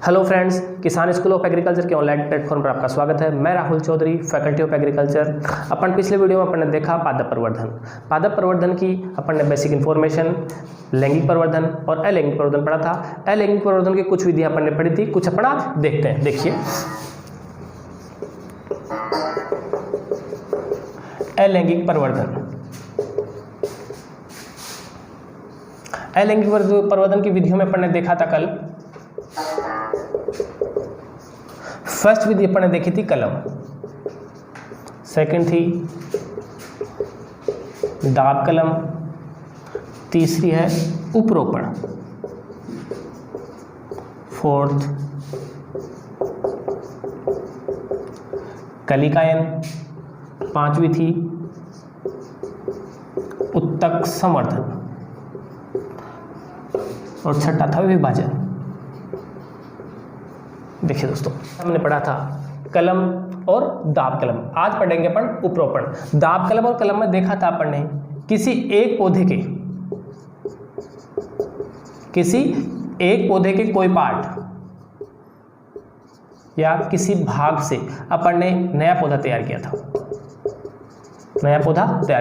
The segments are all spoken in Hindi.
Hello friends, Kisan school of agriculture के ऑनलाइन प्लेटफॉर्म पर आपका स्वागत है। मैं Rahul Chaudhary, faculty of agriculture. अपन पिछले वीडियो में अपन ने देखा पादप प्रवर्धन। पादप प्रवर्धन की अपन ने बेसिक इन्फॉर्मेशन, लैंगिक प्रवर्धन और अलैंगिक प्रवर्धन पढ़ा था। अलैंगिक प्रवर्धन की कुछ विधियां अपन ने पढ़ी थी, कुछ अपन आज देखते हैं। देखिए, अलैंगिक प्रवर्धन। अलैंगिक प्रवर्धन की विधियों में अपन ने देखा था कल। फर्स्ट विधि अपन ने देखी थी कलम, सेकंड थी दाब कलम, तीसरी है उपरोपण, फोर्थ कलिकायन, पांचवी थी उत्तक संवर्धन और छठा था विभाजन। देखिए दोस्तों, हमने पढ़ा था कलम और दाब कलम। आज पढ़ेंगे अपन उपरोपण। दाब कलम और कलम में देखा था अपन ने किसी एक पौधे के कोई पार्ट या किसी भाग से अपन ने नया पौधा तैयार किया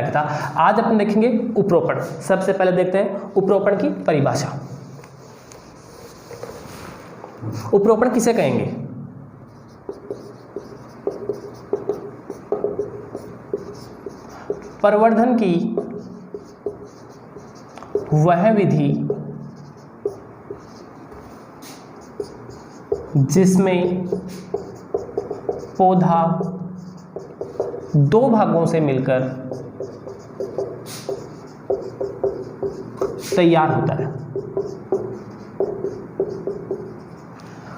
था। आज अपन देखेंगे उपरोपण। सबसे पहले देखते हैं उपरोपण की परिभाषा। उपरोपण किसे कहेंगे? प्रवर्धन की वह विधि जिसमें पौधा दो भागों से मिलकर तैयार होता है।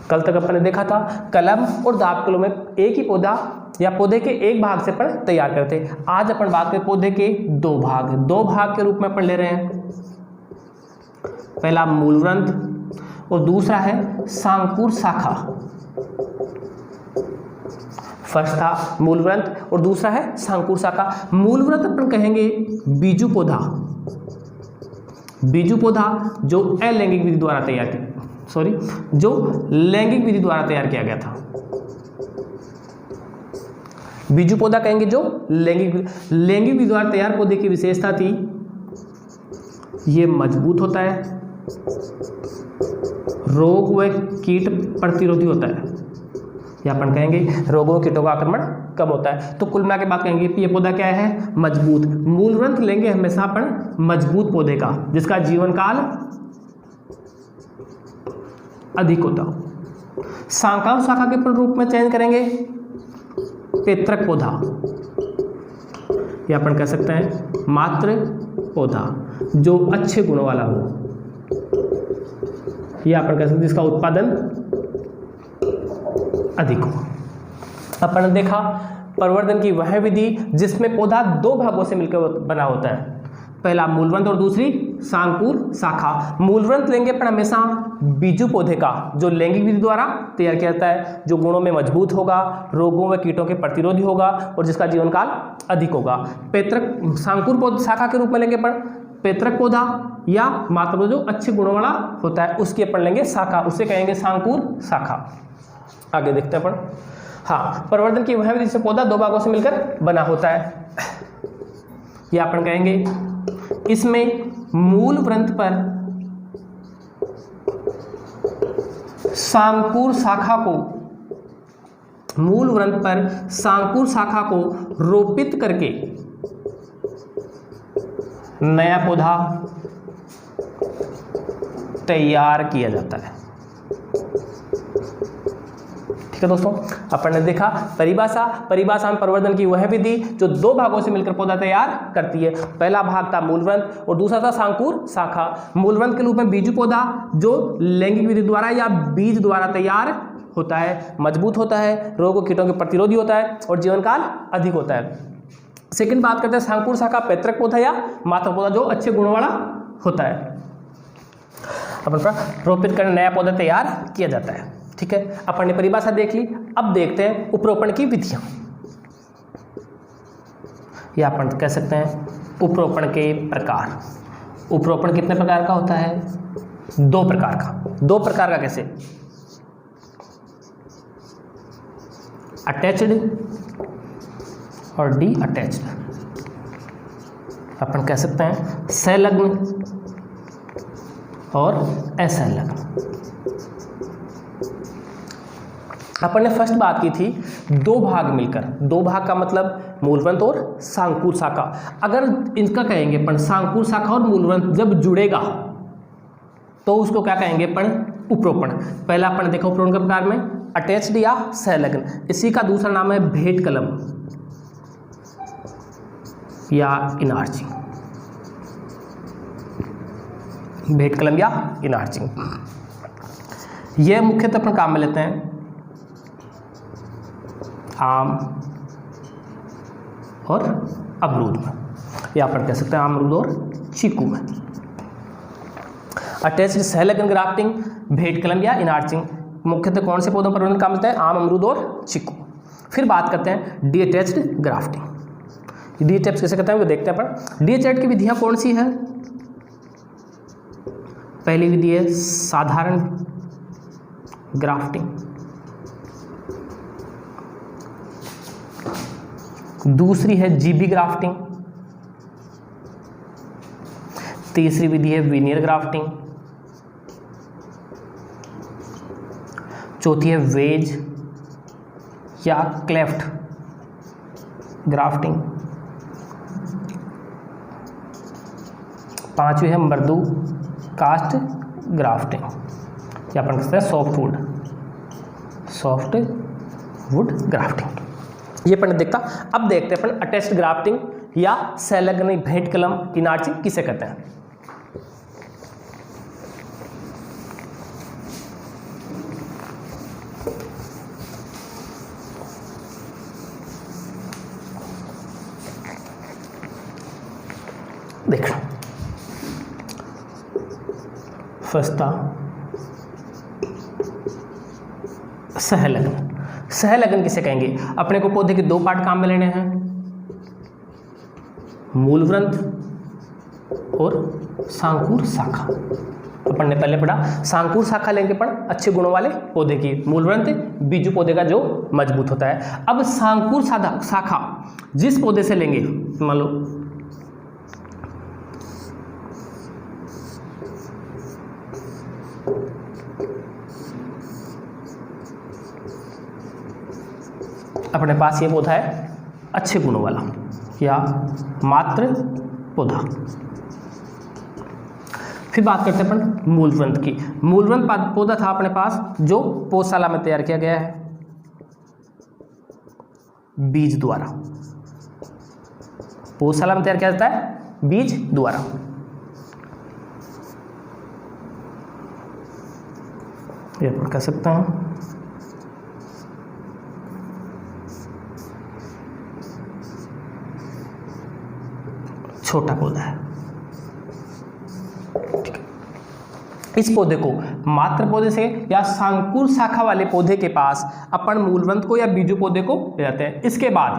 कल तक अपन ने देखा था कलम और दाब कलम में एक ही पौधा या पौधे के एक भाग से अपन तैयार करते हैं। आज अपन बात करें पौधे के दो भाग के रूप में अपन ले रहे हैं। पहला मूलवृंत और दूसरा है सांकुर शाखा। फर्स्ट था मूलवृंत और दूसरा है सांकुर शाखा। मूलवृंत अपन कहेंगे बीजू पौधा जो अलैंगिक विधि द्वारा तैयार किया, जो लैंगिक विधि द्वारा तैयार किया गया था। बीजू पौधा कहेंगे जो लैंगिक विधि द्वारा तैयार पौधे की विशेषता थी, ये मजबूत होता है, रोग व कीट प्रतिरोधी होता है, या अपन कहेंगे रोगों कीटों का आक्रमण कम होता है। तो कुल मिला के बात कहेंगे ये पौधा क्या है? मजबूत। मूलवृंत लेंगे हमेशा अपन मजबूत पौधे का, जिसका जीवन काल अधिक होता। सांकुर शाखा के रूप में चयन करेंगे पैतृक पौधा, या अपन कह सकते हैं मात्र पौधा जो अच्छे गुणों वाला हो, या अपन कह सकते हैं जिसका उत्पादन अधिक हो। अपन ने देखा प्रवर्धन की वह विधि जिसमें पौधा दो भागों से मिलकर बना होता है। पहला मूलवृंत और दूसरी सांकुर शाखा। मूलवृंत लेंगे पर हमेशा बीजू पौधे का जो लैंगिक विधि द्वारा तैयार किया जाता है, जो गुणों में मजबूत होगा, रोगों व कीटों के प्रतिरोधी होगा और जिसका जीवन काल अधिक होगा। पैतृक सांकुर पौधा शाखा के रूप में लेंगे पर पैतृक पौधा या मात्र पौधा जो अच्छे गुणों वाला होता है, उसकी अपन लेंगे शाखा, उसे कहेंगे सांकुर शाखा। आगे देखते हैं अपन। हाँ, प्रवर्धन की वह विधि से पौधा दो भागों से मिलकर बना होता है, या अपन कहेंगे इसमें मूल वृंत पर सांकुर शाखा को रोपित करके नया पौधा तैयार किया जाता है। ठीक है दोस्तों, अपन ने देखा परिभाषा में प्रवर्धन की वह विधि जो दो भागों से मिलकर पौधा तैयार करती है। पहला भाग था मूलवृंत और दूसरा था सांकुर शाखा। मूलवृंत के रूप में बीजू पौधा जो लैंगिक विधि द्वारा या बीज द्वारा तैयार होता है, मजबूत होता है, रोगों कीटों के प्रतिरोधी होता है और जीवन काल अधिक होता है। सेकंड बात करते हैं सांकुर शाखा, पैतृक पौधा या मात्र पौधा जो अच्छे गुणों वाला होता है। अपन रोपित कर नया पौधा तैयार किया जाता है। ठीक है, अपन ने परिभाषा देख ली। अब देखते हैं उपरोपण की विधियां। या अपन कह सकते हैं उपरोपण के प्रकार। उपरोपण कितने प्रकार का होता है? दो प्रकार का। कैसे? अटैच्ड और डी अटैच्ड। अपन कह सकते हैं संलग्न और असंलग्न। अपन ने फर्स्ट बात की थी दो भाग मिलकर, दो भाग का मतलब मूलवंत और सांकुर शाखा। अगर इनका कहेंगे अपन सांकुर शाखा और मूलवंत जब जुड़ेगा तो उसको क्या कहेंगे अपन? उपरोपण। पहला अपन देखो उपरोपण के प्रकार में अटैच्ड या संलग्न। इसी का दूसरा नाम है भेंट कलम या इनार्चिंग। भेंट कलम या इनार्चिंग ये मुख्यतः अपन काम में लेते हैं आम और अमरूद में, या अपन कह सकते हैं अमरूद और चीकू में। अटैच्ड संलग्न ग्राफ्टिंग, भेंट कलम या इनार्चिंग मुख्यतः कौन से पौधों पर काम मिलता है? आम, अमरूद और चीकू। फिर बात करते हैं D attached grafting. D attached कैसे करते हैं वो देखते हैं अपन। डी अटैच्ड की विधियां कौन सी है? पहली विधि है साधारण ग्राफ्टिंग, दूसरी है जीबी ग्राफ्टिंग, तीसरी विधि है वीनियर ग्राफ्टिंग, चौथी है वेज या क्लेफ्ट ग्राफ्टिंग, पांचवी है मृदु कास्ट ग्राफ्टिंग या अपन कहते हैं सॉफ्ट वुड ग्राफ्टिंग। ये अपन देखता। अब देखते हैं अपन अटैच्ड ग्राफ्टिंग या संलग्न भेंट कलम इनार्चिंग किसे कहते हैं। देखो फर्स्ट सहलग्न। सहलग्न किसे कहेंगे? अपने को पौधे के दो पार्ट काम में लेने हैं, मूलवृंत और सांकुर शाखा। अपन ने पहले पढ़ा सांकुर शाखा लेंगे अपन अच्छे गुणों वाले पौधे की, मूलवृंत बीजू पौधे का जो मजबूत होता है। अब सांकुर शाखा जिस पौधे से लेंगे, मान लो अपने पास ये पौधा है अच्छे गुणों वाला या मात्र पौधा। फिर बात करते हैं अपन मूलवृंत की। मूलवृंत पौधा था अपने पास जो पौधशाला में तैयार किया गया है बीज द्वारा। पौधशाला में तैयार किया जाता है बीज द्वारा। ये अपन कह सकते हैं छोटा पौधा है। ठीक है। इस पौधे को मात्र पौधे से या सांकुर शाखा वाले पौधे के पास अपन मूलवंत को या बीजू पौधे को ले जाते हैं। इसके बाद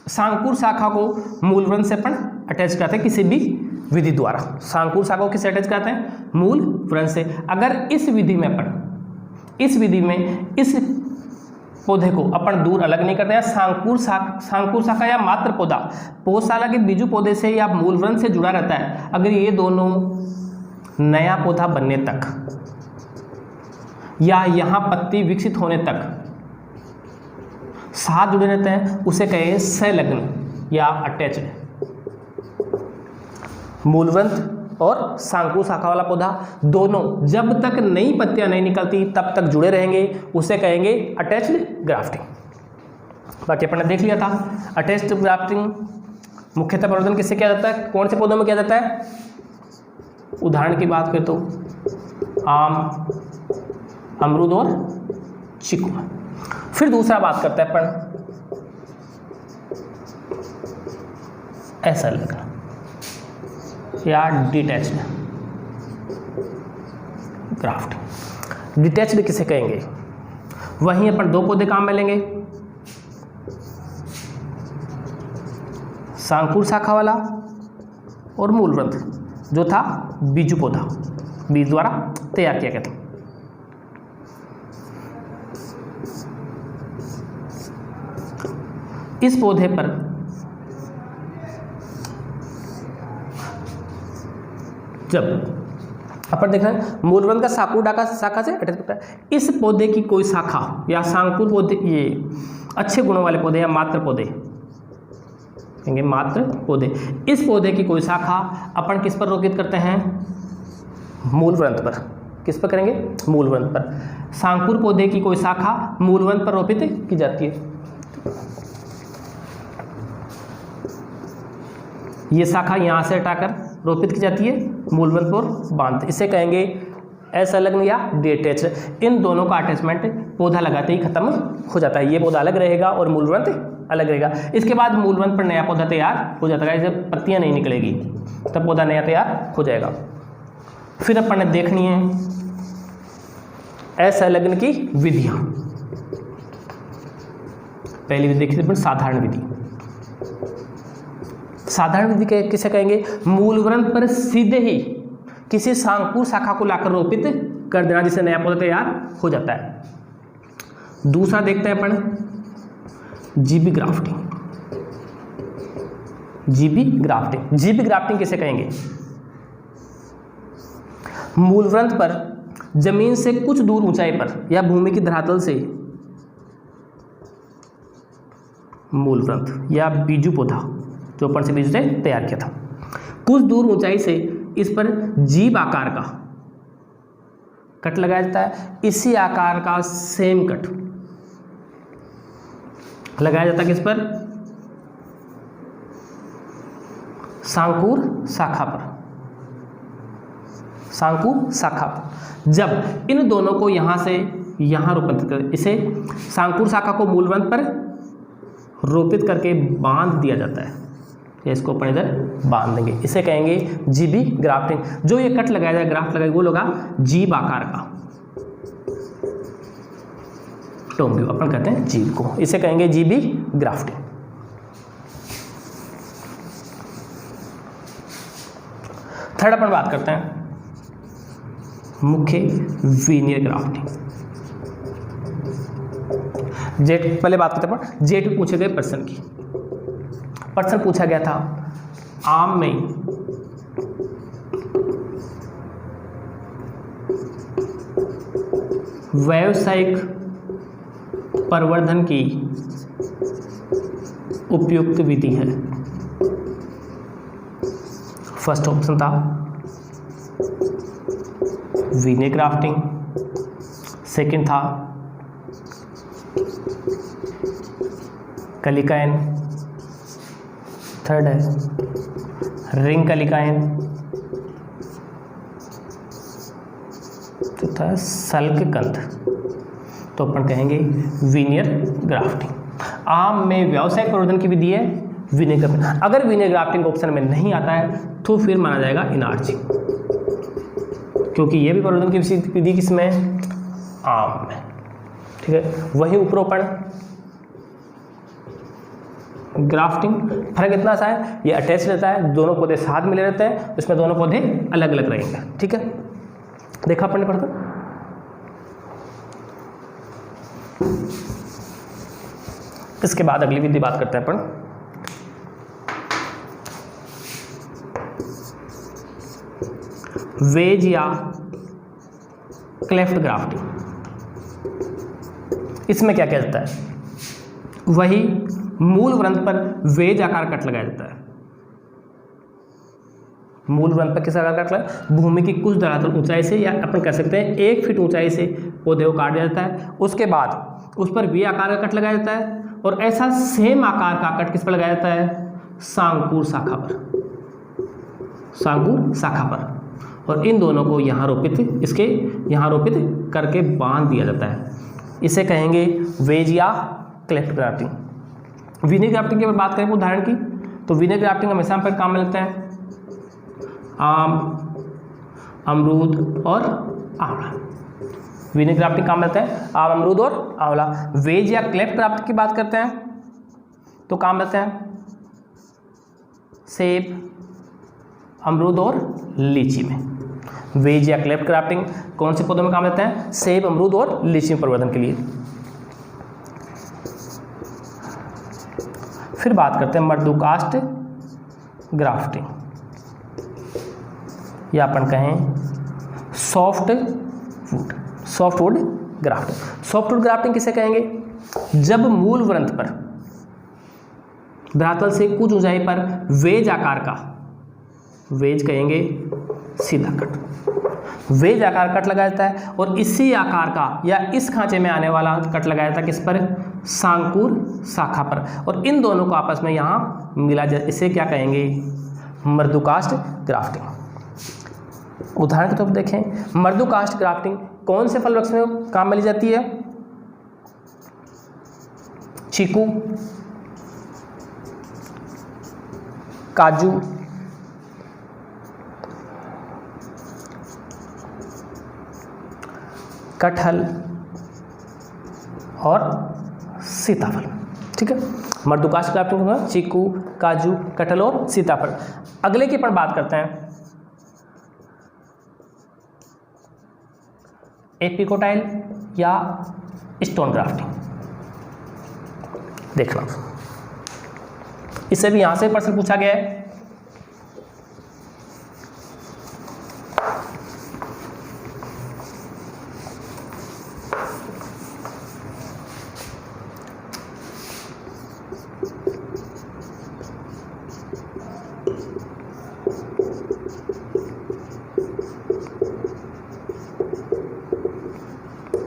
सांकुर शाखा को मूलवंत से अपन अटैच करते हैं किसी भी विधि द्वारा। सांकुर शाखा को किसे अटैच करते हैं? मूलवंत से। अगर इस विधि में इस पौधे को अपन दूर अलग नहीं करते हैं, सांकुर शाखा या मात्र पौधा पौधशाला के बीजू पौधे से या मूलवृंत से जुड़ा रहता है। अगर ये दोनों नया पौधा बनने तक या यहाँ पत्ती विकसित होने तक साथ जुड़े रहते हैं, उसे कहें संलग्न या अटैच्ड। मूलवृंत और सांकुर शाखा वाला पौधा दोनों जब तक नई पत्तियां नहीं निकलती तब तक जुड़े रहेंगे, उसे कहेंगे अटैच्ड ग्राफ्टिंग। बाकी अपन ने देख लिया था अटैच्ड ग्राफ्टिंग मुख्यतः प्रवर्धन किससे किया जाता है, कौन से पौधों में किया जाता है। उदाहरण की बात करें तो आम, अमरूद और चीकू। फिर दूसरा बात करते हैं अपन असंलग्न या डिटैच्ड ग्राफ्टिंग। डिटैच्ड किसे कहेंगे? वहीं अपन दो पौधे काम में लेंगे, सांकुर शाखा वाला और मूलवृंत जो था बीजू पौधा, बीज द्वारा तैयार किया गया था। इस पौधे पर जब अपन देख रहे हैं मूलवंत का साकूर शाखा से अटैच होता है, इस पौधे की कोई शाखा या सांकुर पौधे, ये अच्छे गुणों वाले पौधे या मात्र पौधे कहेंगे, मात्र पौधे, इस पौधे की कोई शाखा अपन किस पर रोपित करते हैं? मूलवंत पर। किस पर करेंगे? मूलवंत पर। सांकुर पौधे की कोई शाखा मूलवंत पर रोपित की जाती है। ये शाखा यहाँ से हटाकर रोपित की जाती है, मूलवंत पर बांध, इसे कहेंगे असंलग्न या डिटैच। इन दोनों का अटैचमेंट पौधा लगाते ही खत्म हो जाता है। ये पौधा अलग रहेगा और मूलवंत अलग रहेगा। इसके बाद मूलवंत पर नया पौधा तैयार हो जाता है, इसे पत्तियां नहीं निकलेगी, तब पौधा नया तैयार हो जाएगा। फिर अपन ने देखनी है असंलग्न की विधियां। पहली विधि देखी थी साधारण विधि। साधारण विधि किसे कहेंगे? मूलवंत पर सीधे ही किसी सांकुर शाखा को लाकर रोपित कर देना, जिससे नया पौधा तैयार हो जाता है। दूसरा देखते हैं अपन जीबी ग्राफ्टिंग। जीबी ग्राफ्टिंग, जीबी ग्राफ्टिंग किसे कहेंगे? मूलवंत पर जमीन से कुछ दूर ऊंचाई पर या भूमि की धरातल से मूलवंत या बीजू पौधा जो अपन से बीज से तैयार किया था, कुछ दूर ऊंचाई से इस पर जीभ आकार का कट लगाया जाता है। इसी आकार का सेम कट लगाया जाता है किस पर? सांकुर शाखा पर। सांकुर शाखा पर जब इन दोनों को यहां से यहां रोपित कर, इसे सांकुर शाखा को मूलवंत पर रोपित करके बांध दिया जाता है। इसको अपन इधर बांध देंगे, इसे कहेंगे जीबी ग्राफ्टिंग। जो ये कट लगाया जाए, ग्राफ्ट लगाएगा, वो लगा जीभ आकार का टोंगे, अपन कहते हैं जीभ को, इसे कहेंगे जीबी ग्राफ्टिंग। थर्ड अपन बात करते हैं मुख्य वीनियर ग्राफ्टिंग। जेट पहले बात करते हैं जेट में पूछे गए प्रश्न की। प्रश्न पूछा गया था आम में व्यावसायिक प्रवर्धन की उपयुक्त विधि है। फर्स्ट ऑप्शन था वीनियर ग्राफ्टिंग, सेकंड था कलिकायन, थर्ड है रिंग कलिकायन, चौथा सल्ककंद। तो अपन कहेंगे वीनियर ग्राफ्टिंग। आम में व्यावसायिक प्रवर्धन की विधि है वीनियर ग्राफ्टिंग। अगर वीनियर ग्राफ्टिंग ऑप्शन में नहीं आता है तो फिर माना जाएगा इनार्चिंग, क्योंकि ये भी प्रवर्धन की विधि किसमें? आम में। ठीक है, वही उपरोपण ग्राफ्टिंग फर्क इतना सा है, ये अटैच रहता है, दोनों पौधे साथ मिले रहते हैं, इसमें दोनों पौधे अलग अलग रहेंगे। ठीक है, देखा अपन ने पढ़ता। इसके बाद अगली विधि बात करते हैं अपन वेज या क्लेफ्ट ग्राफ्टिंग। इसमें क्या किया जाता है? वही मूल व्रंत पर वेज आकार कट लगाया जाता है। मूल व्रंत पर किस आकार कट लगाया? भूमि की कुछ धरातल ऊंचाई से, या अपन कह सकते हैं 1 फीट ऊंचाई से पौधे को काट दिया जाता है। उसके बाद उस पर वी आकार का कट लगाया जाता है, और ऐसा सेम आकार का कट किस पर लगाया जाता है? सांकुर शाखा पर। सांकुर शाखा पर, और इन दोनों को यहाँ रोपित, इसके यहाँ रोपित करके बांध दिया जाता है। इसे कहेंगे वेज या क्लेफ्ट ग्राफ्टिंग। वीनियर ग्राफ्टिंग की अगर बात करें उदाहरण की, तो वीनियर ग्राफ्टिंग हमेशा पर काम में लगता है आम, अमरूद और आंवला। वीनियर ग्राफ्टिंग काम में लगता है आम, अमरूद और आंवला। वेज या क्लेफ्ट ग्राफ्टिंग की बात करते हैं तो काम लगते हैं सेब, अमरूद और लीची में। वेज या क्लेफ्ट ग्राफ्टिंग कौन से पौधों में काम लेते हैं? सेब, अमरूद और लीची में प्रवर्धन के लिए। फिर बात करते हैं मर्दुकास्ट ग्राफ्टिंग, या अपन कहें सॉफ्टवुड ग्राफ्टिंग। सॉफ्टवुड ग्राफ्टिंग किसे कहेंगे? जब मूल वृंत पर धरातल से कुछ ऊंचाई पर वेज आकार का, वेज कहेंगे सीधा कट, वेज आकार कट लगाया जाता है और इसी आकार का या इस खांचे में आने वाला कट लगाया जाता है किस पर? सांकुर शाखा पर, और इन दोनों को आपस में यहाँ मिला जाए, इसे क्या कहेंगे? मर्दुकास्ट ग्राफ्टिंग। उदाहरण के तौर पर देखें, मर्दुकास्ट ग्राफ्टिंग कौन से फल वृक्ष में काम में ली जाती है? चीकू, काजू, कटहल और सीताफल। ठीक है, मर्दुकास्ट ग्राफ्टिंग में चीकू, काजू, कटहल और सीताफल। अगले की अपन बात करते हैं एपिकोटाइल या स्टोन ग्राफ्टिंग। देख लो, इससे भी यहां से प्रश्न पूछा गया है।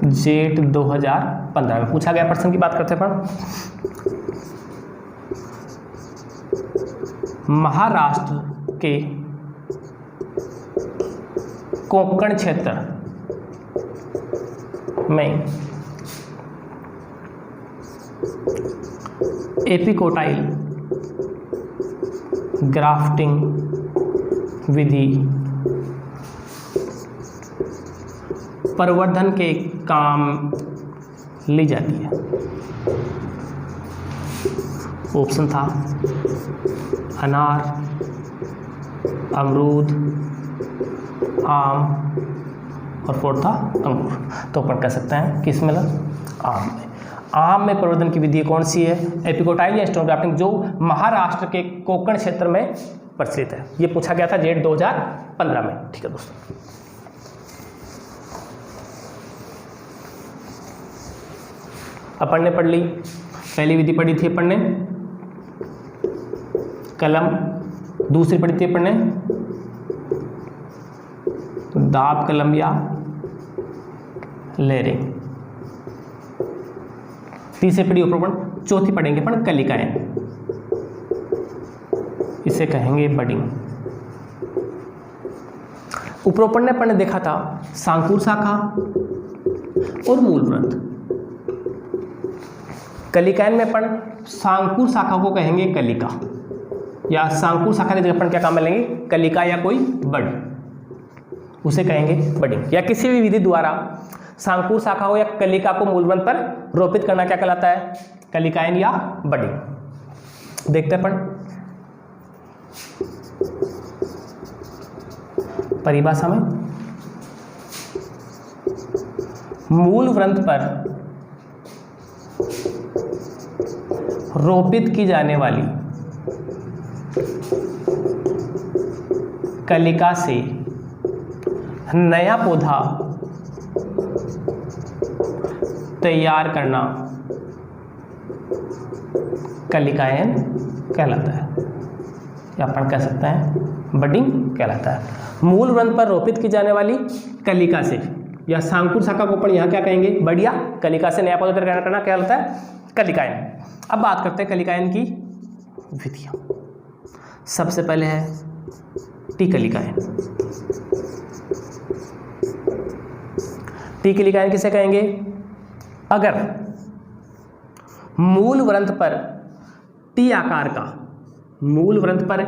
जेट 2015 में पूछा गया प्रश्न की बात करते हैं पर महाराष्ट्र के कोंकण क्षेत्र में एपिकोटाइल ग्राफ्टिंग विधि प्रवर्धन के काम ली जाती है। ऑप्शन था अनार, अमरूद, आम और फोर्थ था अंगूर। तो अपन कह सकते हैं किस में? आम में। आम में प्रवर्धन की विधि कौन सी है? एपिकोटाइल या स्टोन ग्राफ्टिंग, जो महाराष्ट्र के कोंकण क्षेत्र में प्रचलित है। ये पूछा गया था जेट 2015 में। ठीक है दोस्तों, अपन ने पढ़ ली, पहली विधि पढ़ी थी अपन ने कलम, दूसरी पढ़ी थी अपन ने दाब कलम या लेरिंग, तीसरी पढ़ी उपरोपण, चौथी पढ़ेंगे अपन कलिकाएं, इसे कहेंगे बडिंग। उपरोपण ने अपन ने देखा था सांकुर शाखा और मूल वृंत। कलिकायन में अपन सांकुर शाखा को कहेंगे कलिका, या सांकुर शाखा की जगह अपन क्या काम में लेंगे? कलिका या कोई बड़ी, उसे कहेंगे बडिंग। या किसी भी विधि द्वारा सांकुर शाखा हो या कलिका को मूलवंत पर रोपित करना क्या कहलाता है? कलिकायन या बडिंग। देखते हैं अपन परिभाषा में, मूल वृंत पर रोपित की जाने वाली कलिका से नया पौधा तैयार करना कलिकायन कहलाता है, या अपन कह सकते हैं बडिंग कहलाता है। मूल वृंत पर रोपित की जाने वाली कलिका से, या सांकुर शाखा को अपन यहाँ क्या कहेंगे? बढ़िया, कलिका से नया पौधा तैयार करना क्या होता है? कलिकायन। अब बात करते हैं कलिकायन की विधियां। सबसे पहले है टी कलिकायन। टी कलिकायन किसे कहेंगे? अगर मूल वृंत पर टी आकार का, मूल वृंत पर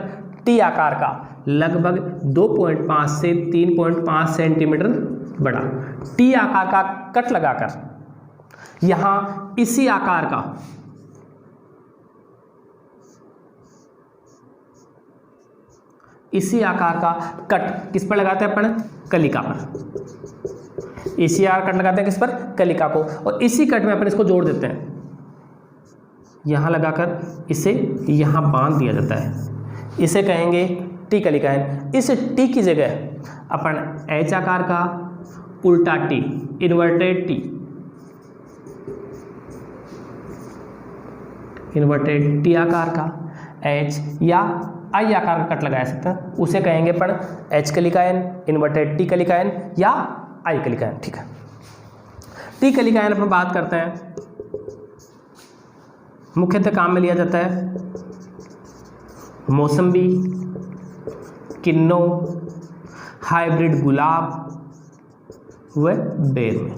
टी आकार का लगभग 2.5 से 3.5 सेंटीमीटर बड़ा टी आकार का कट लगाकर यहां इसी आकार का कट किस पर लगाते हैं अपन? कलिका पर। इसी आकार कट लगाते हैं किस पर? कलिका को, और इसी कट में अपन इसको जोड़ देते हैं, यहाँ लगाकर इसे यहाँ बांध दिया जाता है, इसे कहेंगे टी कलिकाएन। इस टी की जगह अपन एच आकार का उल्टा T, inverted T, inverted T आकार का एच या आई आकार का कट लगाया सकते हैं, उसे कहेंगे अपन एच कलिकाएन, इन्वर्टेड टी कलिकाएन या आई कलिकाएन। ठीक है, टी कलिकाएन अपन बात करते हैं, मुख्यतः काम में लिया जाता है मौसम्बी, किन्नो, हाइब्रिड गुलाब व बेर में।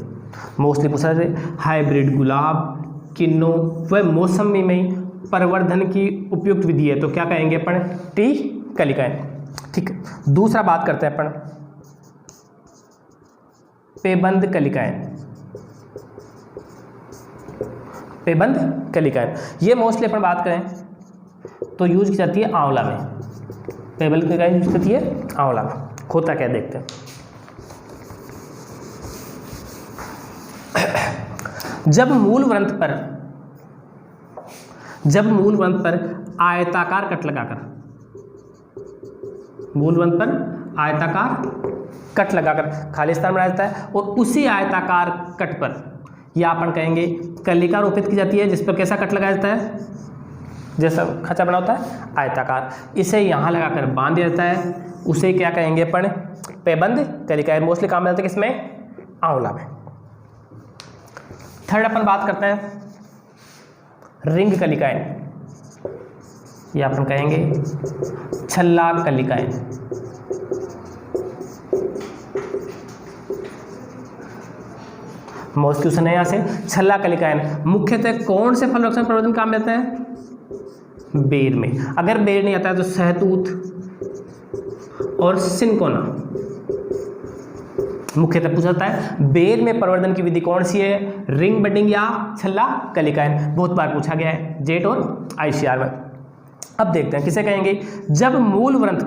मोस्टली पूछा जाए हाइब्रिड गुलाब, किन्नो व मौसम्बी में प्रवर्धन की उपयुक्त विधि है, तो क्या कहेंगे अपन टी कलिकाएन। ठीक है, दूसरा बात करते हैं अपन पेबंद कलिकाएन। पेबंद कलिकाएन ये मोस्टली अपन बात करें तो यूज की जाती है आंवला में। पेबंद कलिकाएन यूज करती है आंवला में। होता क्या देखते हैं। जब मूल वृंत पर आयताकार कट लगाकर, मूल वृंत पर आयताकार कट लगाकर खाली स्थान बनाया जाता है और उसी आयताकार कट पर या अपन कहेंगे कलिका रोपित की जाती है, जिस पर कैसा कट लगाया जाता है, जैसा खांचा बना होता है आयताकार, इसे यहाँ लगाकर बांध दिया जाता है, उसे क्या कहेंगे अपन पेबंद कलिकाएन। मोस्टली काम में आते हैं किसमें, आंवला में। थर्ड अपन बात करते हैं रिंग कलिकाएन, या अपन कहेंगे छल्ला कलिकाएन। मोस्ट क्वेश्चन है यहाँ से छल्ला कलिकाएन मुख्यतः कौन से फल रक्षण प्रवर्धन काम में आता है, बेर में। अगर बेर नहीं आता है तो सहतूत और सिनकोना मुख्यतः पूछा जाता है। बेर में प्रवर्धन की विधि कौन सी है, रिंग बडिंग या छल्ला कलिकाएन। बहुत बार पूछा गया है जेट और आईसीआर में। अब देखते हैं किसे कहेंगे, जब मूल वृंत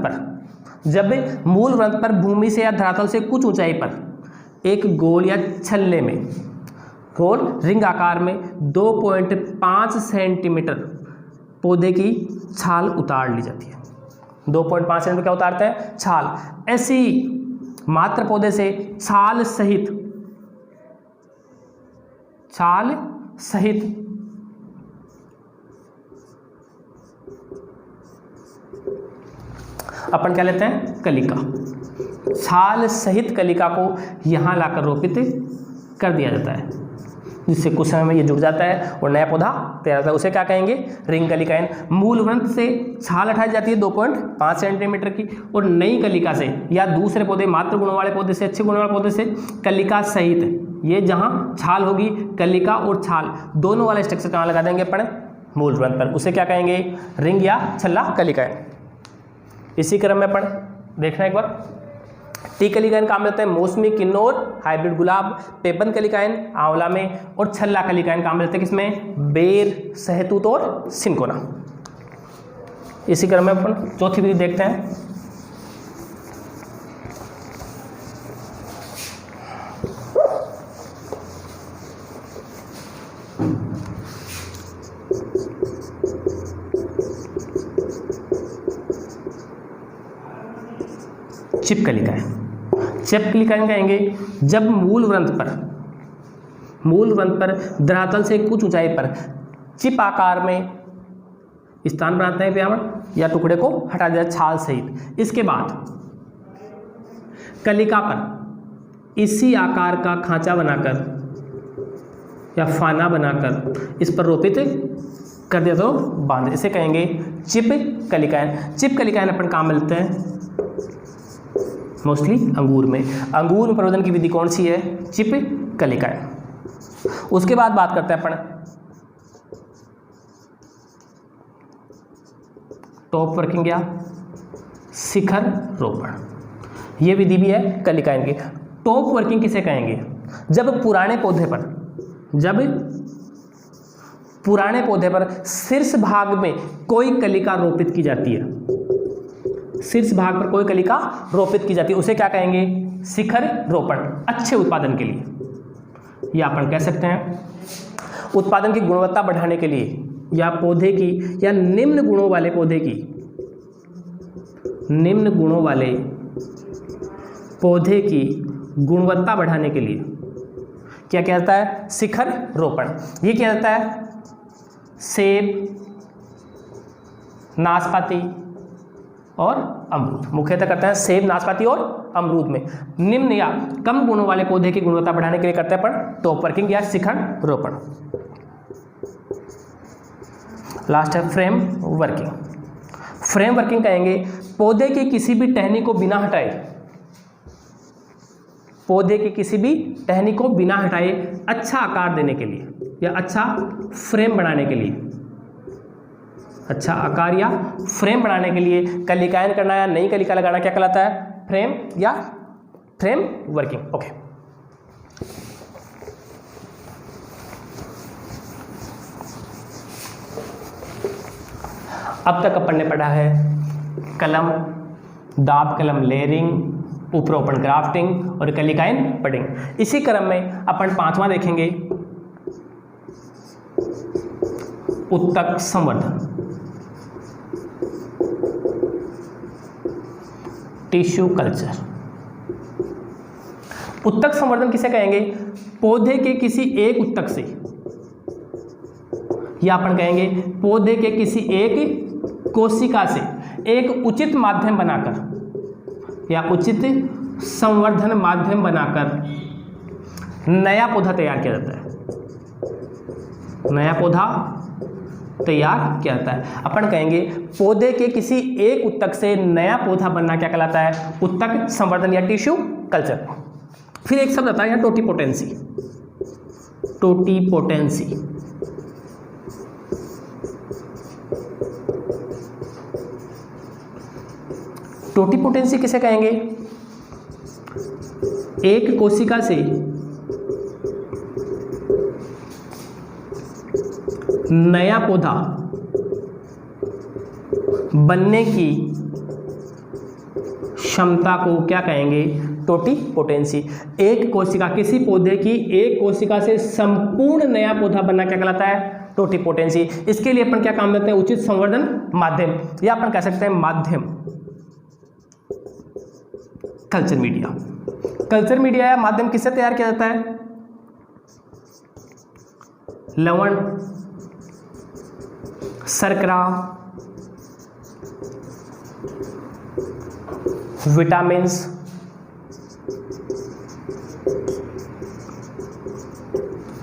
पर भूमि से या धरातल से कुछ ऊंचाई पर एक गोल या छल्ले में गोल रिंग आकार में 2.5 सेंटीमीटर पौधे की छाल उतार ली जाती है। 2.5 सेंटीमीटर क्या उतारते हैं, छाल। ऐसी मात्र पौधे से छाल सहित अपन क्या लेते हैं, कलिका। छाल सहित कलिका को यहाँ लाकर रोपित कर दिया जाता है, जिससे कुछ समय में ये जुड़ जाता है और नया पौधा तैयार होता है, उसे क्या कहेंगे, रिंग कलिकाएन। मूल वृंत से छाल हटाई जाती है 2.5 सेंटीमीटर की, और नई कलिका से या दूसरे पौधे मात्र गुणों वाले पौधे से, अच्छे गुणों वाले पौधे से कलिका सहित, ये जहाँ छाल होगी कलिका और छाल दोनों वाले स्ट्रक्चर कहाँ लगा देंगे अपन, मूल वृंत पर, उसे क्या कहेंगे, रिंग या छल्ला कलिकाएन। इसी क्रम में अपन देखना एक बार, टी कलिकाएन काम में होता है मौसमी, किन्नौर, हाइब्रिड गुलाब, पेबंद कलिकाएन आंवला में, और छल्ला कलिकाएन काम में होता है किसमें, बेर, सहतूत और सिनकोना। इसी क्रम में अपन चौथी विधि देखते हैं। चिप कलिकाएन। चिप कलिकाएन कहेंगे जब मूल वृंत पर धरातल से कुछ ऊंचाई पर चिप आकार में स्थान बनाते हैं व्यावरण या टुकड़े को हटा दिया छाल सहित। इसके बाद कलिका पर इसी आकार का खांचा बनाकर या फाना बनाकर इस पर रोपित कर दिया तो बांध, इसे कहेंगे चिप कलिकाएन। चिप कलिकाएन अपन काम मिलते हैं मोस्टली अंगूर में। अंगूर में प्रवर्धन की विधि कौन सी है, चिप कलिकाएन। उसके बाद बात करते हैं अपन टॉप वर्किंग या शिखर रोपण। यह विधि भी है कलिकाएन की। टॉप वर्किंग किसे कहेंगे, जब पुराने पौधे पर शीर्ष भाग में कोई कलिका रोपित की जाती है, शीर्ष भाग पर कोई कलिका रोपित की जाती है, उसे क्या कहेंगे, शिखर रोपण। अच्छे उत्पादन के लिए या अपन कह सकते हैं उत्पादन की गुणवत्ता बढ़ाने के लिए या पौधे की या निम्न गुणों वाले पौधे की, निम्न गुणों वाले पौधे की गुणवत्ता बढ़ाने के लिए क्या कहता है? शिखर रोपण। ये क्या कहता है? सेब, नाशपाती और अमरूद मुख्यतः करते हैं। सेब, नाशपाती और अमरूद में निम्न या कम गुणों वाले पौधे की गुणवत्ता बढ़ाने के लिए करते हैं अपन टॉप वर्किंग या शिखर रोपण। लास्ट है फ्रेम वर्किंग। फ्रेम वर्किंग कहेंगे पौधे की किसी भी टहनी को बिना हटाए, पौधे की किसी भी टहनी को बिना हटाए अच्छा आकार देने के लिए या अच्छा फ्रेम बनाने के लिए, अच्छा आकार या फ्रेम बनाने के लिए कलिकायन करना या नई कलिका लगाना क्या कहलाता है? फ्रेम या फ्रेम वर्किंग। ओके, अब तक अपन ने पढ़ा है कलम, दाब कलम लेयरिंग, उपरोपण ग्राफ्टिंग और कलिकायन पडिंग। इसी क्रम में अपन पांचवा देखेंगे उत्तक संवर्धन, टिश्यू कल्चर। उत्तक संवर्धन किसे कहेंगे? पौधे के किसी एक उत्तक से, या अपन कहेंगे पौधे के किसी एक कोशिका से एक उचित माध्यम बनाकर या उचित संवर्धन माध्यम बनाकर नया पौधा तैयार किया जाता है। नया पौधा तैयार किया जाता है। अपन कहेंगे पौधे के किसी एक उत्तक से नया पौधा बनना क्या कहलाता है? उत्तक संवर्धन या टिश्यू कल्चर। फिर एक शब्द आता है टोटीपोटेंसी। टोटीपोटेंसी टोटीपोटेंसी किसे कहेंगे? एक कोशिका से नया पौधा बनने की क्षमता को क्या कहेंगे? टोटीपोटेंसी। एक कोशिका, किसी पौधे की एक कोशिका से संपूर्ण नया पौधा बनना क्या कहलाता है? टोटीपोटेंसी। इसके लिए अपन क्या काम लेते हैं? उचित संवर्धन माध्यम, या अपन कह सकते हैं माध्यम, कल्चर मीडिया। कल्चर मीडिया या माध्यम किससे तैयार किया जाता है? लवण, शर्करा, विटामिन्स,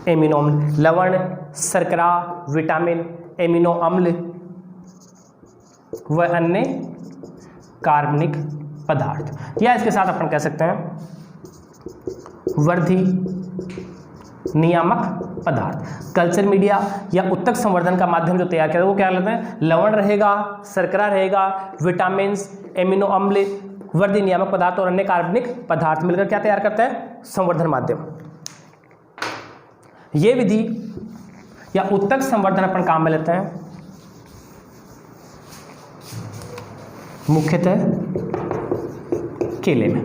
एमिनो अम्ल। लवण, शर्करा, विटामिन, एमिनो अम्ल व अन्य कार्बनिक पदार्थ, या इसके साथ अपन कह सकते हैं वर्धी नियामक पदार्थ। कल्चर मीडिया या उत्तक संवर्धन का माध्यम जो तैयार किया वो क्या कहते हैं? लवण रहेगा, शर्करा रहेगा, विटामिन्स, एमिनो अम्ल, वर्धी नियामक पदार्थ और अन्य कार्बनिक पदार्थ मिलकर क्या तैयार करता है? संवर्धन माध्यम। ये विधि या उत्तक संवर्धन अपन काम में लेते हैं मुख्यतः केले में।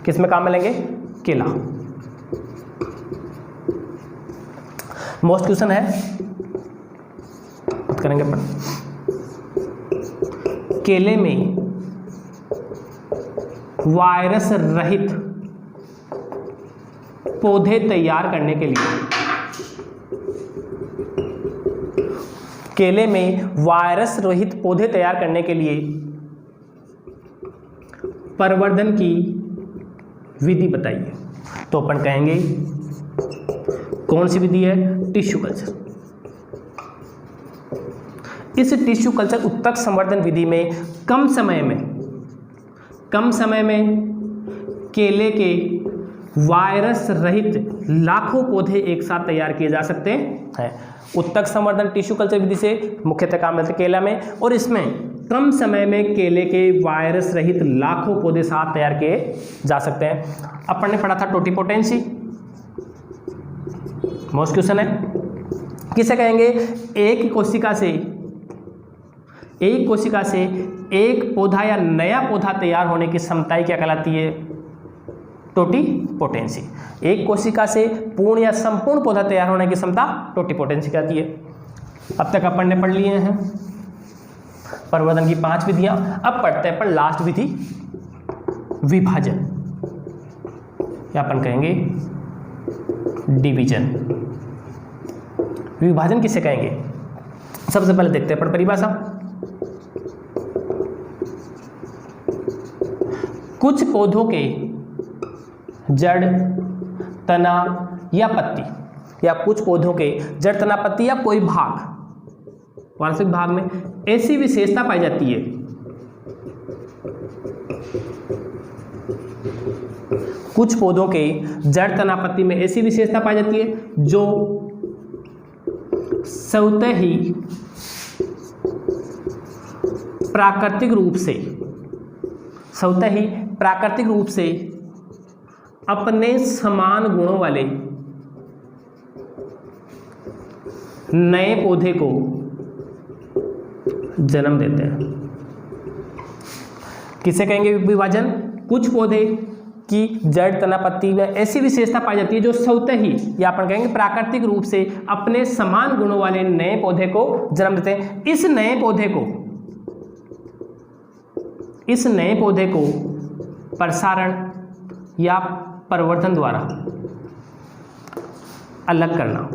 किस में काम में लेंगे? केला। मोस्ट क्वेश्चन है, बात करेंगे अपन केले में वायरस रहित पौधे तैयार करने के लिए, केले में वायरस रहित पौधे तैयार करने के लिए प्रवर्धन की विधि बताइए। तो अपन कहेंगे कौन सी विधि है? Tissue culture. इस टिश्यू कल्चर उत्तक संवर्धन विधि में कम समय में केले के वायरस रहित लाखों पौधे एक साथ तैयार किए जा सकते हैं। उत्तक संवर्धन टिश्यू कल्चर विधि से मुख्यतः काम लेते हैं केला में, और इसमें कम समय में केले के वायरस रहित लाखों पौधे साथ तैयार किए जा सकते हैं। अपन ने पढ़ा था टोटीपोटेंसी, मोस्ट क्वेश्चन है। किसे कहेंगे? एक कोशिका से एक पौधा या नया पौधा तैयार होने की क्षमता क्या कहलाती है? टोटीपोटेंसी। एक कोशिका से पूर्ण या संपूर्ण पौधा तैयार होने की क्षमता टोटीपोटेंसी कहती है। अब तक अपन ने पढ़ लिए हैं प्रवर्धन की 5 विधियां। अब पढ़ते हैं अपन लास्ट विधि विभाजन, या अपन कहेंगे डिवीजन। विभाजन किसे कहेंगे? सबसे पहले देखते हैं अपन परिभाषा। कुछ पौधों के जड़, तना या पत्ती, या कुछ पौधों के जड़, तना, पत्ती या कोई भाग, वार्षिक भाग में ऐसी विशेषता पाई जाती है कुछ पौधों के जड़, तना, पत्ती में ऐसी विशेषता पाई जाती है जो स्वतः ही प्राकृतिक रूप से अपने समान गुणों वाले नए पौधे को जन्म देते हैं। किसे कहेंगे विभाजन? कुछ पौधे की जड़, तना, पत्ती में ऐसी विशेषता पाई जाती है जो स्वतः ही, या अपन कहेंगे प्राकृतिक रूप से अपने समान गुणों वाले नए पौधे को जन्म देते हैं। इस नए पौधे को प्रसारण या प्रवर्धन द्वारा अलग करना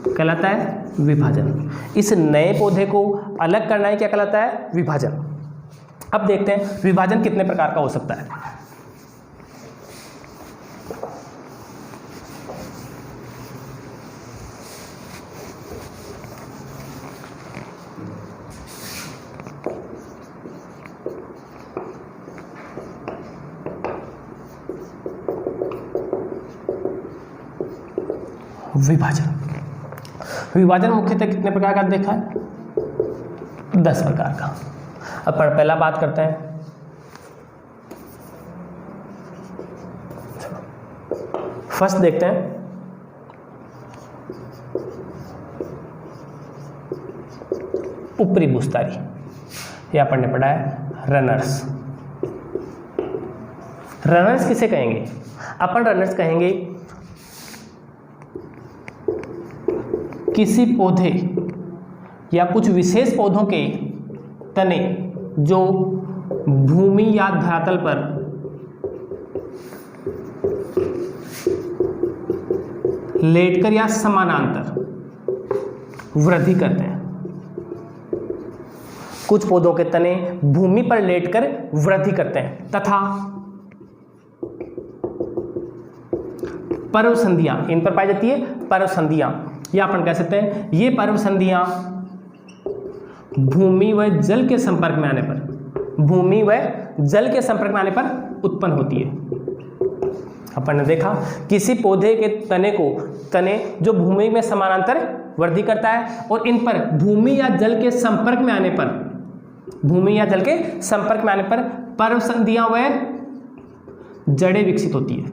कहलाता है विभाजन। इस नए पौधे को अलग करना ही क्या कहलाता है? विभाजन। अब देखते हैं विभाजन कितने प्रकार का हो सकता है। विभाजन मुख्यतः कितने प्रकार का देखा है? 10 प्रकार का। अब पहला बात करते हैं फर्स्ट देखते हैं ऊपरी भूस्तारी, यह अपन ने पढ़ा है रनर्स। रनर्स किसे कहेंगे? अपन रनर्स कहेंगे किसी पौधे या कुछ विशेष पौधों के तने जो भूमि या धरातल पर लेटकर या समानांतर वृद्धि करते हैं। कुछ पौधों के तने भूमि पर लेटकर वृद्धि करते हैं तथा पर्वसंधियां इन पर पाई जाती है। पर्वसंधियां या अपन कह सकते हैं ये पर्वसंधियां भूमि व जल के संपर्क में आने पर उत्पन्न होती है। अपन ने देखा किसी पौधे के तने जो भूमि में समानांतर वृद्धि करता है और इन पर भूमि या जल के संपर्क में आने पर पर्वसंधियां व जड़ें विकसित होती है।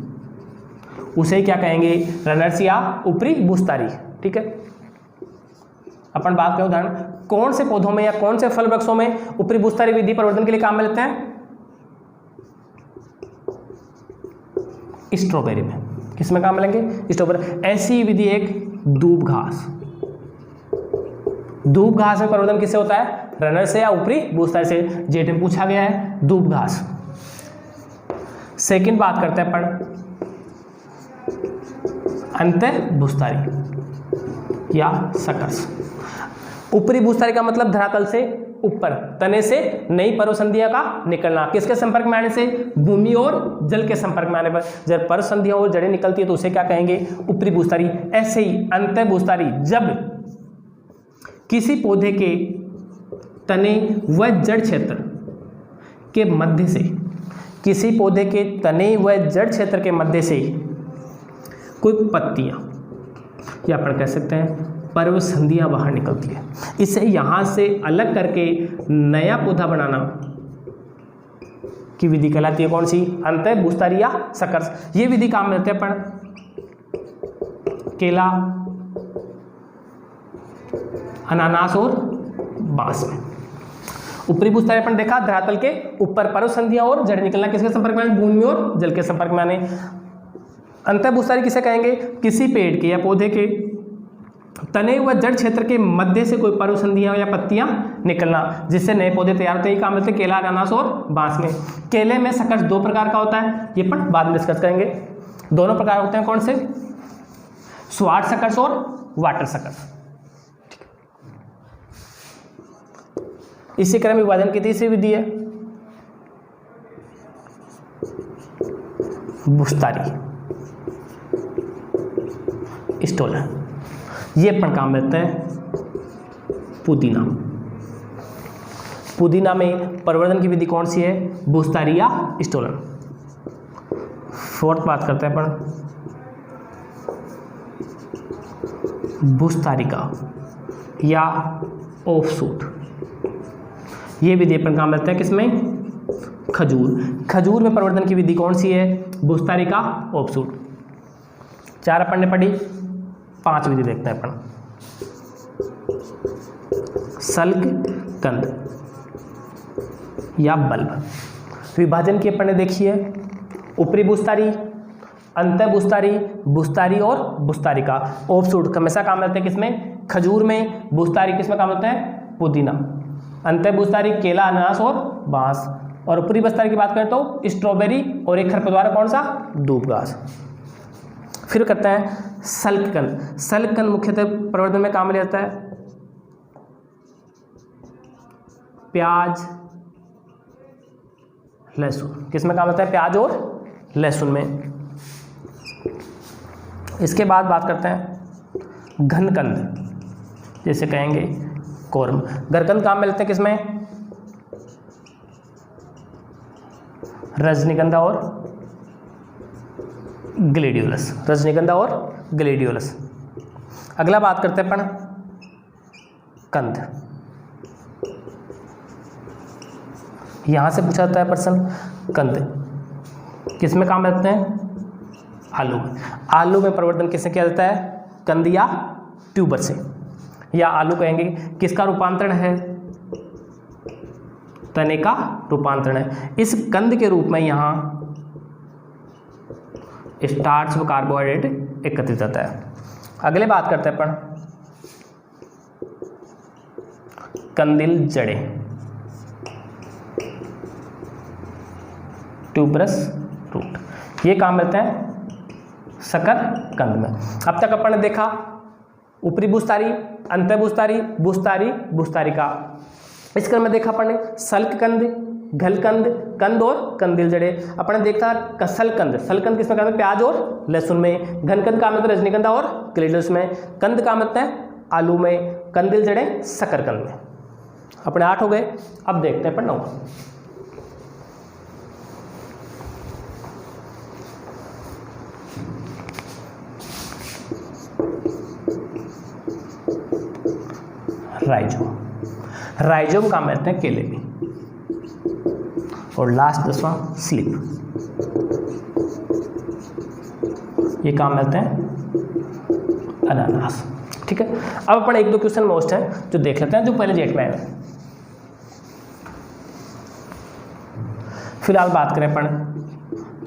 उसे क्या कहेंगे? रनर्स या ऊपरी भूस्तारी। ठीक है। अपन बात करें उदाहरण, कौन से पौधों में या कौन से फल वृक्षों में ऊपरी भूस्तारी विधि प्रवर्धन के लिए काम में लेते हैं? स्ट्रॉबेरी में। किसमें काम लेंगे? स्ट्रॉबेरी। ऐसी विधि एक दूब घास में प्रवर्धन किससे होता है? रनर से या ऊपरी भूस्तारी से। जेट में पूछा गया है दूब घास। सेकंड बात करते हैं अपन अंतः भूस्तारी या सकर्स। ऊपरी भूस्तारी का मतलब धरातल से ऊपर, तने से नई पर्वसंधियां का निकलना। किसके संपर्क में आने से? भूमि और जल के संपर्क में आने पर जब पर्वसंधियां और जड़ें निकलती है तो उसे क्या कहेंगे? ऊपरी भूस्तारी। ऐसे ही अंतः भूस्तारी, जब किसी पौधे के तने व जड़ क्षेत्र के मध्य से कोई पत्तियां या अपन कह सकते हैं पर्वसंधियां बाहर निकलती है, इसे यहाँ से अलग करके नया पौधा बनाना की विधि कहलाती है। कौन सी? अंतः भूस्तारी या सकर्स। ये विधि काम में लेते हैं अपन केला, अनानास और बांस में। ऊपरी भूस्तारी अपन देखा धरातल के ऊपर पर्वसंधियां और जड़ निकलना। किसके संपर्क में आने? भूमि और जल के संपर्क में आने। अंतः भूस्तारी किसे कहेंगे? किसी पेड़ के या पौधे के तने व जड़ क्षेत्र के मध्य से कोई पर्वसंधियां या पत्तियां निकलना, जिससे नए पौधे तैयार होते हैं। ये काम होते हैं केला, अनानास और बांस में। केले में सकस 2 प्रकार का होता है, ये अपन बाद में डिस्कस करेंगे। दोनों प्रकार होते हैं कौन से? स्वाट सकस और वाटर सकस। इसी क्रम विभाजन की तीसरी विधि है बुस्तारी स्टोलन। ये अपन काम लेते हैं पुदीना। पुदीना में परिवर्धन की विधि कौन सी है? बुस्तारी या स्टोलन। फोर्थ बात करते हैं अपन बुस्तारिका या ऑफशूट। ये विधि अपन काम लेते हैं किसमें? खजूर। खजूर में परिवर्धन की विधि कौन सी है? बुस्तारिका, ऑफशूट। 4 अपन ने पढ़ी, 5 विधि देखते हैं अपन। सल्क कंद या बल्ब। विभाजन की अपन ने देखी है ऊपरी बुस्तारी, अंत बुस्तारी, बुस्तारी और बुस्तारिका। ऑफशूट हमेशा काम लेते हैं किसमें? खजूर में। बुस्तारी किसमें काम होता है? पुदीना। अंत बुस्तारी केला, अनानास और बांस। और ऊपरी बुस्तारी की बात करें तो स्ट्रॉबेरी और एक खरपतवार कौन सा? दूब घास। फिर करते हैं सल्ककंद। सल्ककंद मुख्यतः प्रवर्धन में काम लिया जाता है प्याज, लहसुन। किसमें काम होता है? प्याज और लहसुन में। इसके बाद बात करते हैं घनकंद, जैसे कहेंगे कोरम। घनकंद काम में लेते हैं किसमें? रजनीगंधा और ग्लेडियोलस। रजनीगंधा और ग्लेडियोलस। अगला बात करते हैं अपन कंद। यहां से पूछा जाता है प्रश्न कंद किसमें काम लेते हैं? आलू। आलू में परिवर्तन किससे किया जाता है? कंद या ट्यूबर से। या आलू कहेंगे किसका रूपांतरण है? तने का रूपांतरण है। इस कंद के रूप में यहां स्टार्च व कार्बोहाइड्रेट एकत्रित होता है। अगले बात करते हैं अपन कंदिल जड़े, ट्यूबरस रूट। ये काम लेते हैं शकर कंद में। अब तक अपन ने देखा ऊपरी बुस्तारी, अंत बुस्तारी, बुस्तारी, बुस्तारिका। इस क्रम में देखा अपन ने सल्ककंद, घलकंद, कंद और कंदिल जड़े। अपन ने देखा सलकंद। सलकंद किसमें काम है? प्याज और लहसुन में। घनकंद काम होता है रजनीगंधा और ग्लेडियोलस में। कंद काम होता है आलू में। कंदिल जड़े शकरकंद में। अपने 8 हो गए। अब देखते हैं अपन 9। राइजोम। राइजोम काम करते हैं केले में। और लास्ट 10वां स्लिप। ये काम करते हैं अनानास। ठीक है। अब अपन 1-2 क्वेश्चन मोस्ट है जो देख लेते हैं, जो पहले जेट में आए। फिलहाल बात करें अपन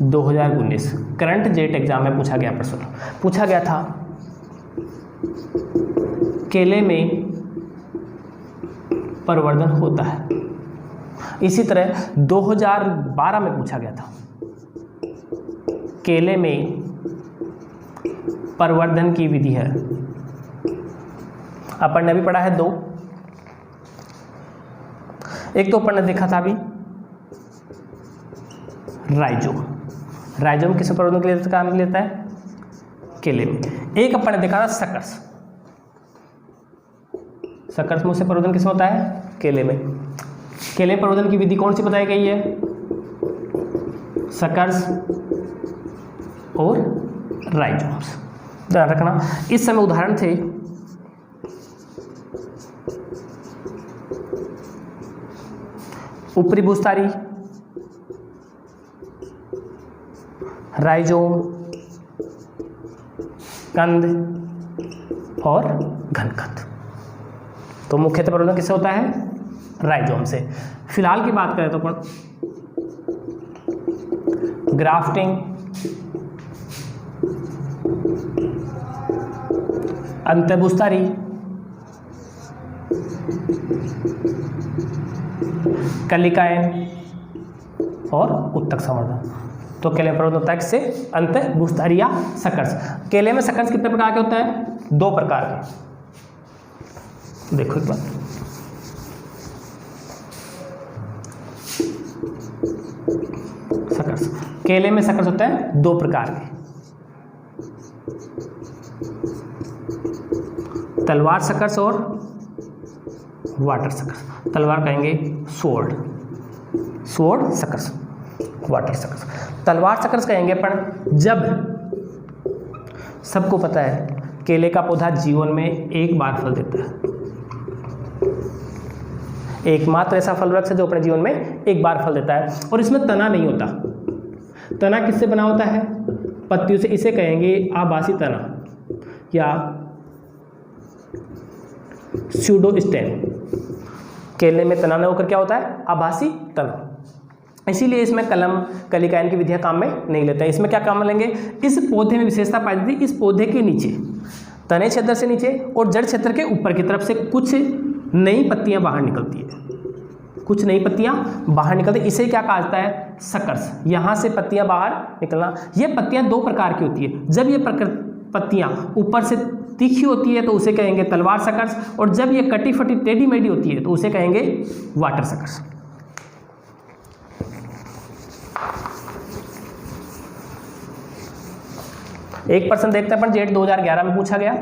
2019 करंट जेट एग्जाम में पूछा गया प्रश्न। पूछा गया था केले में परिवर्धन होता है। इसी तरह 2012 में पूछा गया था केले में परिवर्धन की विधि है। अपन ने भी पढ़ा है 2। एक तो अपन ने देखा था अभी राइजोम। राइजोम किस परिवर्धन के लिए काम लेता है? केले में। एक अपन ने देखा था सकर्स। सकर्स मुझसे परिवर्धन किसमें होता है? केले में। केले परिवर्धन की विधि कौन सी बताई गई है? सकर्स और राइजोम्स। ध्यान रखना, इस समय उदाहरण थे ऊपरी भूस्तारी, राइजोम, कंद और घनकंद। तो मुख्यतः परिवर्धन किससे होता है? राइजोम से। फिलहाल की बात करें तो अपन ग्राफ्टिंग, अंतःभूस्थारी, कलिकायन और उत्तक संवर्धन। तो केले में प्रवर्धन होता है किससे? अंतःभूस्थारी या सकर्स। केले में सकर्स कितने प्रकार के होते हैं? 2 प्रकार के। देखो एक बार, सकर्स, केले में सकर्स होते हैं 2 प्रकार के, तलवार सकर्स और वाटर सकर्स। तलवार कहेंगे sword, sword suckers, water suckers. तलवार सकर्स कहेंगे पर जब, सबको पता है केले का पौधा जीवन में एक बार फल देता है, एकमात्र ऐसा फल वृक्ष है जो अपने जीवन में एक बार फल देता है, और इसमें तना नहीं होता। तना किससे बना होता है? पत्तियों से। इसे कहेंगे आभासी तना या स्यूडोस्टेम। केले में तना न होकर क्या होता है? आभासी तना। इसीलिए इसमें कलम, कलिकायन की विधियां काम में नहीं लेते हैं। इसमें क्या काम में लेंगे? इस पौधे में विशेषता पाई जाती है, इस पौधे के नीचे, तने क्षेत्र से नीचे और जड़ क्षेत्र के ऊपर की तरफ से कुछ नई पत्तियां बाहर निकलती है, कुछ नई पत्तियां बाहर निकलती है। इसे क्या कहा जाता है? सकर्स। यहाँ से पत्तियां बाहर निकलना। ये पत्तियां 2 प्रकार की होती है। जब ये पत्तियां ऊपर से तीखी होती है तो उसे कहेंगे तलवार सकर्स, और जब ये कटी फटी टेढ़ी मेढ़ी होती है तो उसे कहेंगे वाटर सकर्स। एक प्रश्न देखते हैं अपन, जेट 2011 में पूछा गया।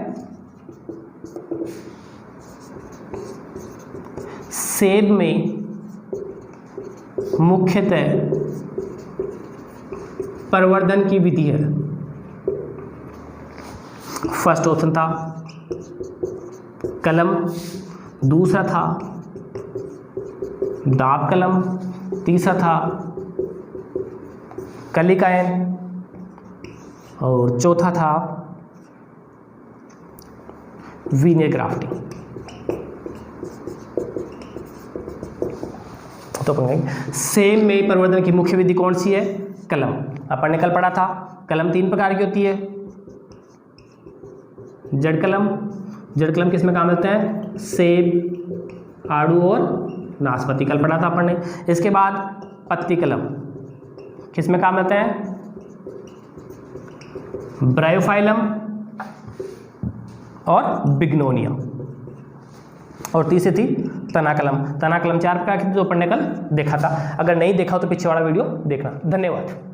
सेब में मुख्यतः प्रवर्धन की विधि है। फर्स्ट ऑप्शन था कलम, दूसरा था दाब कलम, तीसरा था कलिकायन और चौथा था वीनियर ग्राफ्टिंग। तो सेब में प्रवर्धन की मुख्य विधि कौन सी है? कलम। अपन ने कल पढ़ा था कलम 3 प्रकार की होती है। जड़ कलम, जड़ कलम किसमें काम लेते हैं? सेब, आड़ू और नाशपाती, कल पढ़ा था अपन ने। इसके बाद पत्ती कलम किसमें काम लेते हैं? ब्रायोफाइलम और बिग्नोनिया। और तीसरी थी तना कलम। तना कलम 4 प्रकार की जो अपन ने कल देखा था। अगर नहीं देखा हो तो पीछे वाला वीडियो देखना। धन्यवाद।